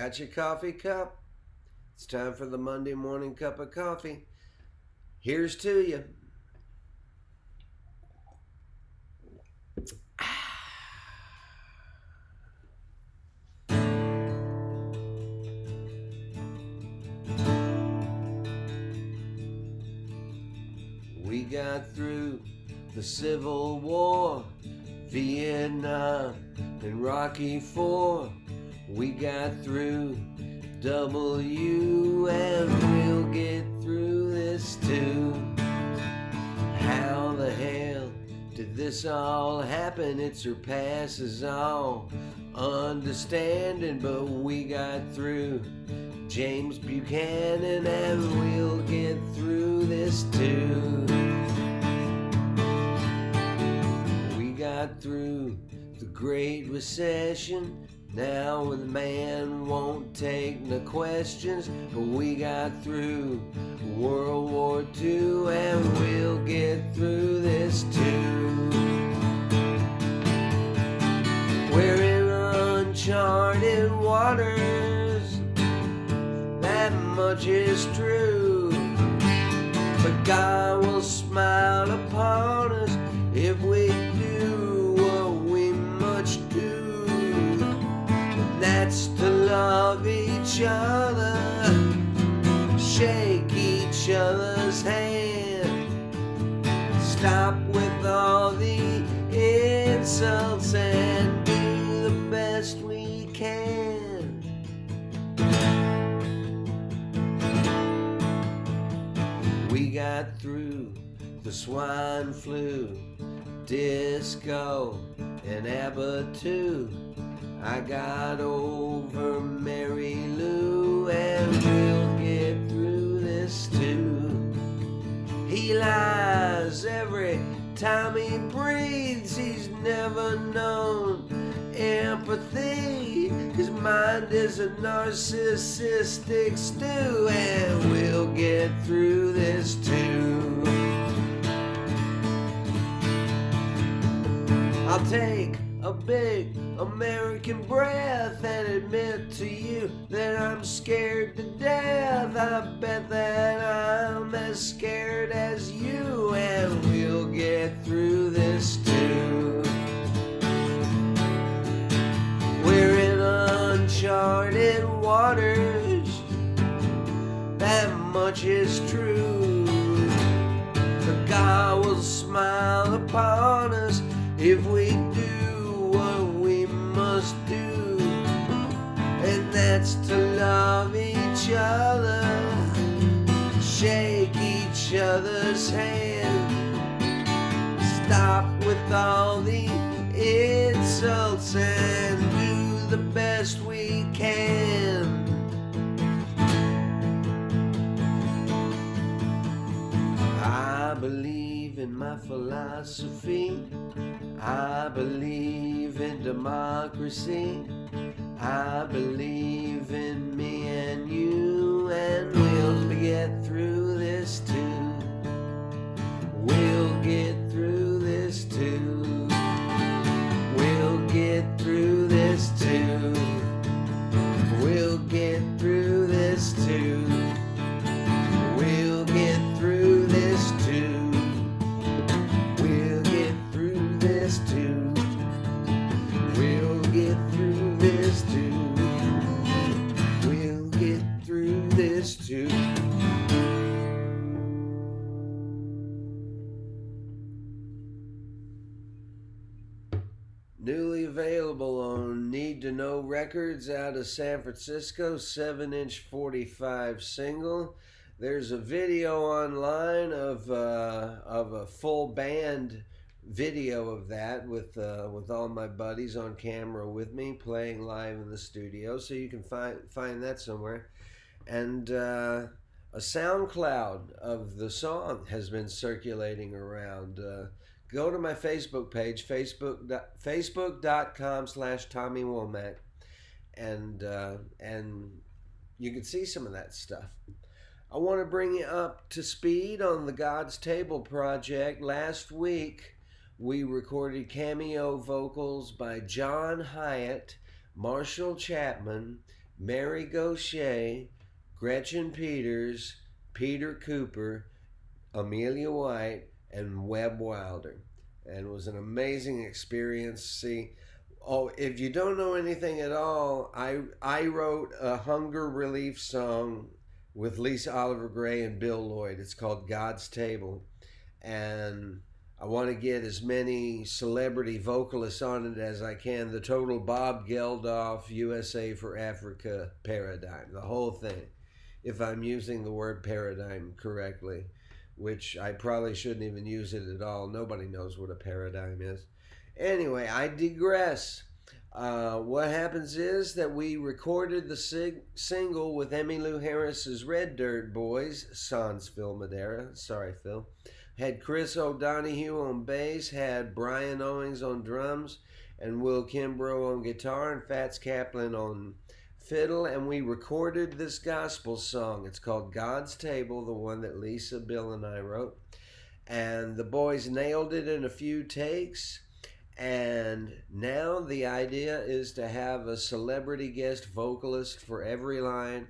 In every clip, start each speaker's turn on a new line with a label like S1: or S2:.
S1: Got your coffee cup? It's time for the Monday morning cup of coffee. Here's to you. We got through the Civil War, Vietnam and Rocky IV. We got through W and we'll get through this too. How the hell did this all happen? It surpasses all understanding, but we got through James Buchanan and we'll get through this too. We got through the Great Recession. Now the man won't take no questions, but we got through World War II and we'll get through this too. We're in uncharted waters, that much is true, but God will smile upon us if we do what we must do. That's to love each other, shake each other's hand, stop with all the insults and do the best we can. We got through the swine flu, disco, and ABBA too. I got over Mary Lou and we'll get through this too. He lies every time he breathes. He's never known empathy. His mind is a narcissistic stew and we'll get through this too. I'll take a big American breath and admit to you that I'm scared to death. I bet that I'm as scared as you and we'll get through this too. We're in uncharted waters, that much is true, but God will smile upon us if we do what we must do, and that's to love each other, shake each other's hand, stop with all the insults and do the best we can. I believe in my philosophy, I believe in democracy, I believe in me and you, and we'll get through this too. We'll get through this too. We'll get through this too. We'll get through this too. We'll get through this too. We'll get through this too. We'll get through this too. We'll get through this too. Newly available on Need to Know Records out of San Francisco, 7-inch 45 single. There's a video online of a full band video of that with all my buddies on camera with me playing live in the studio, so you can find that somewhere. And a SoundCloud of the song has been circulating around. Go to my Facebook page, facebook.com/Tommy Womack, and you can see some of that stuff. I want to bring you up to speed on the God's Table project. Last week, we recorded cameo vocals by John Hyatt, Marshall Chapman, Mary Gauthier, Gretchen Peters, Peter Cooper, Amelia White, and Webb Wilder. And it was an amazing experience. See, if you don't know anything at all, I wrote a hunger relief song with Lisa Oliver Gray and Bill Lloyd. It's called God's Table. And I want to get as many celebrity vocalists on it as I can. The total Bob Geldof USA for Africa paradigm, the whole thing, if I'm using the word paradigm correctly, which I probably shouldn't even use it at all. Nobody knows what a paradigm is. Anyway, I digress. What happens is that we recorded the single with Emmylou Harris's Red Dirt Boys, Sans Phil Madera. Sorry, Phil. Had Chris O'Donoghue on bass, had Brian Owings on drums, and Will Kimbrough on guitar, and Fats Kaplan on fiddle, and we recorded this gospel song. It's called God's Table, the one that Lisa, Bill, and I wrote. And the boys nailed it in a few takes. And now the idea is to have a celebrity guest vocalist for every line,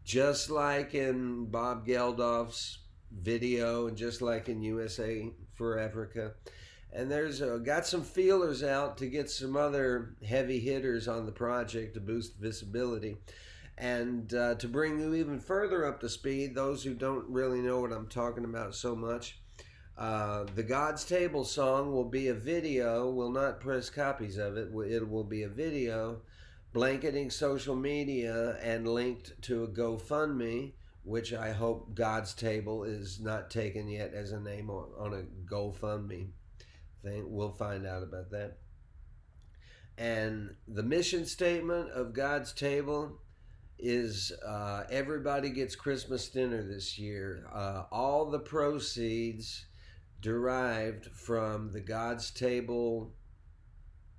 S1: just like in Bob Geldof's video and just like in USA for Africa. And there's got some feelers out to get some other heavy hitters on the project to boost visibility. And to bring you even further up to speed, those who don't really know what I'm talking about so much, the God's Table song will be a video. We'll not press copies of it. It will be a video blanketing social media and linked to a GoFundMe, which I hope God's Table is not taken yet as a name on a GoFundMe thing. We'll find out about that. And the mission statement of God's Table is everybody gets Christmas dinner this year. All the proceeds derived from the God's Table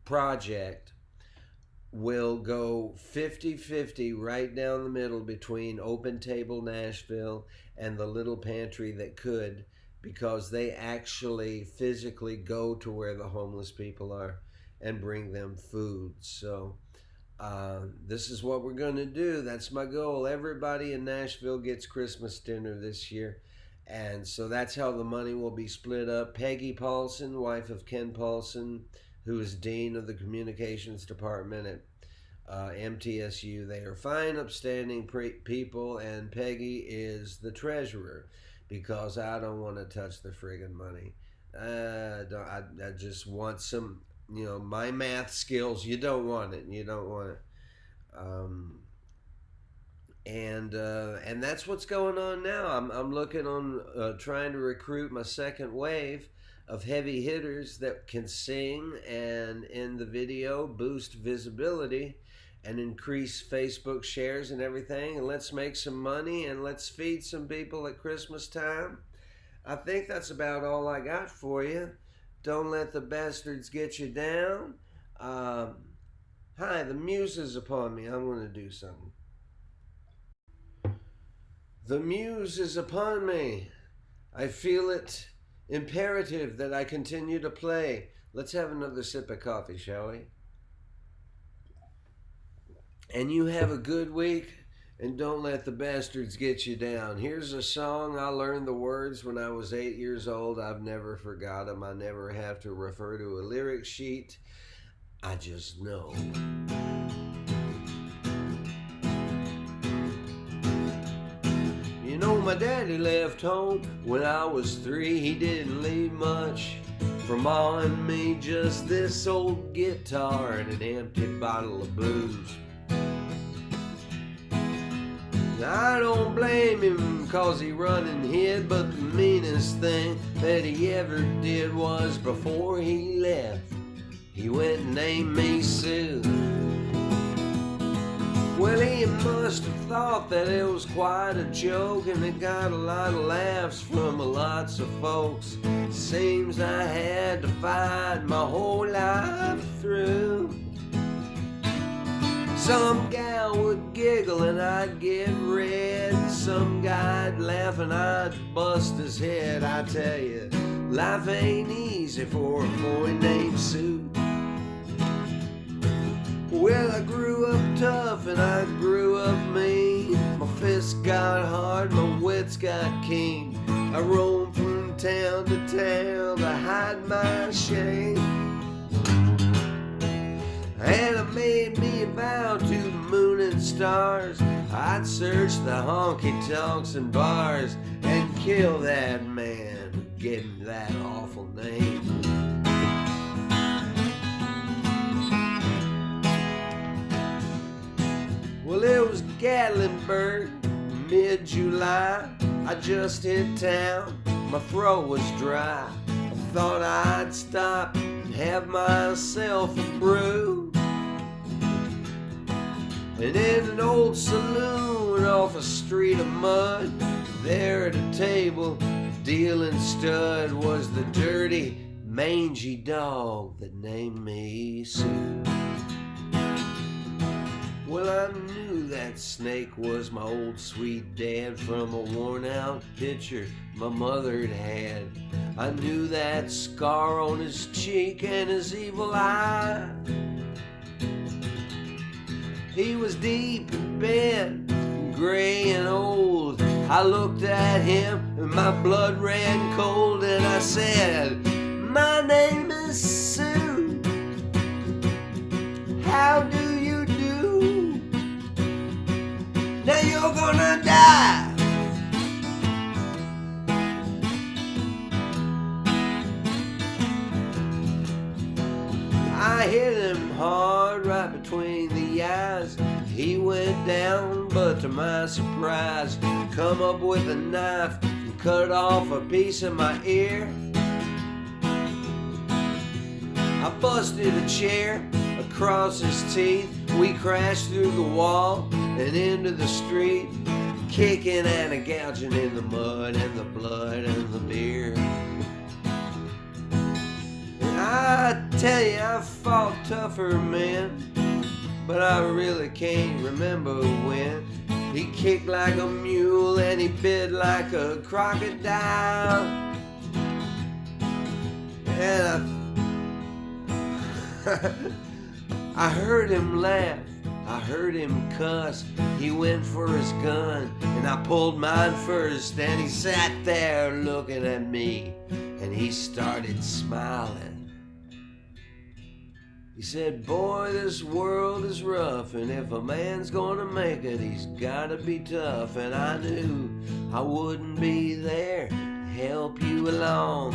S1: project will go 50-50 right down the middle between Open Table Nashville and the Little Pantry That Could, because they actually physically go to where the homeless people are and bring them food. So this is what we're going to do. That's my goal. Everybody in Nashville gets Christmas dinner this year. And so that's how the money will be split up. Peggy Paulson, wife of Ken Paulson, who is Dean of the Communications Department at MTSU. They are fine, upstanding people, and Peggy is the treasurer, because I don't want to touch the friggin' money. I just want some, my math skills. You don't want it. You don't want it. And that's what's going on now. I'm looking on trying to recruit my second wave of heavy hitters that can sing and in the video boost visibility and increase Facebook shares and everything. And let's make some money and let's feed some people at Christmas time. I think that's about all I got for you. Don't let the bastards get you down. Hi, the muse is upon me. I'm going to do something. The muse is upon me. I feel it imperative that I continue to play. Let's have another sip of coffee, shall we? And you have a good week, and don't let the bastards get you down. Here's a song. I learned the words when I was 8 years old. I've never forgot them. I never have to refer to a lyric sheet. I just know. My daddy left home when I was 3. He didn't leave much for Ma and me, just this old guitar and an empty bottle of booze. I don't blame him 'cause he run and hid, but the meanest thing that he ever did was before he left, he went and named me Sue. Well, he must have thought that it was quite a joke, and it got a lot of laughs from lots of folks. Seems I had to fight my whole life through. Some gal would giggle and I'd get red. Some guy'd laugh and I'd bust his head. I tell you, life ain't easy for a boy named Sue. Well, I grew up tough and I grew up mean. My fists got hard, my wits got keen. I roamed from town to town to hide my shame. And I made me a vow to the moon and stars. I'd search the honky-tonks and bars and kill that man who gave me that awful name. Well, it was Gatlinburg, mid-July. I just hit town, my throat was dry. I thought I'd stop and have myself a brew. And in an old saloon off a street of mud, there at a table, dealing stud, was the dirty, mangy dog that named me Sue. Well, I knew that snake was my old sweet dad from a worn out picture my mother had had. I knew that scar on his cheek and his evil eye. He was deep and bent, gray and old. I looked at him and my blood ran cold, and I said, "My name is Sue. How do you do? Now you're gonna die." I hit him hard right between the eyes. He went down, but to my surprise, come up with a knife and cut off a piece of my ear. I busted a chair across his teeth. We crashed through the wall and into the street, kicking and gouging in the mud and the blood and the beer. I tell you, I fought tougher men, but I really can't remember when. He kicked like a mule and he bit like a crocodile. And I heard him laugh, I heard him cuss. He went for his gun and I pulled mine first, and he sat there looking at me and he started smiling. He said, "Boy, this world is rough, and if a man's gonna make it, he's gotta be tough." And I knew I wouldn't be there to help you along.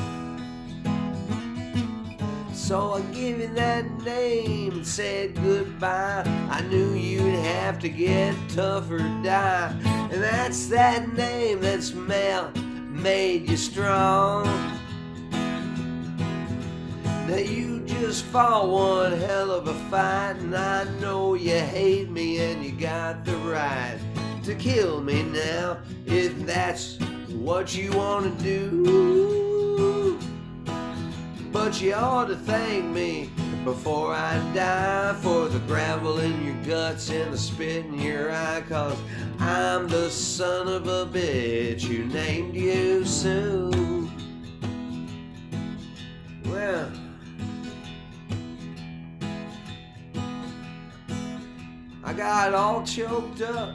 S1: So I gave you that name and said goodbye. I knew you'd have to get tough or die. And that's that name that's made you strong. Now you just fought one hell of a fight, and I know you hate me and you got the right to kill me now if that's what you want to do. But you ought to thank me before I die for the gravel in your guts and the spit in your eye, 'cause I'm the son of a bitch who named you Sue. Well, I got all choked up,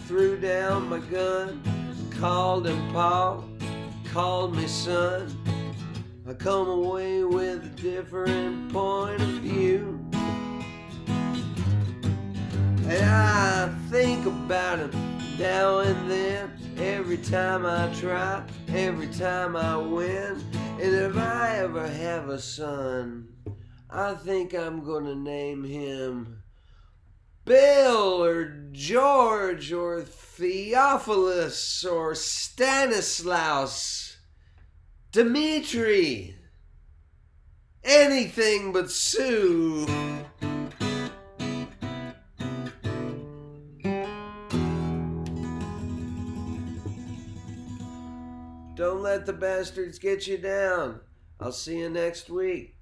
S1: threw down my gun, called him Pa, called me son. I come away with a different point of view, and I think about him now and then, every time I try, every time I win. And if I ever have a son, I think I'm gonna name him Bill or George or Theophilus or Stanislaus, Dimitri, anything but Sue. Don't let the bastards get you down. I'll see you next week.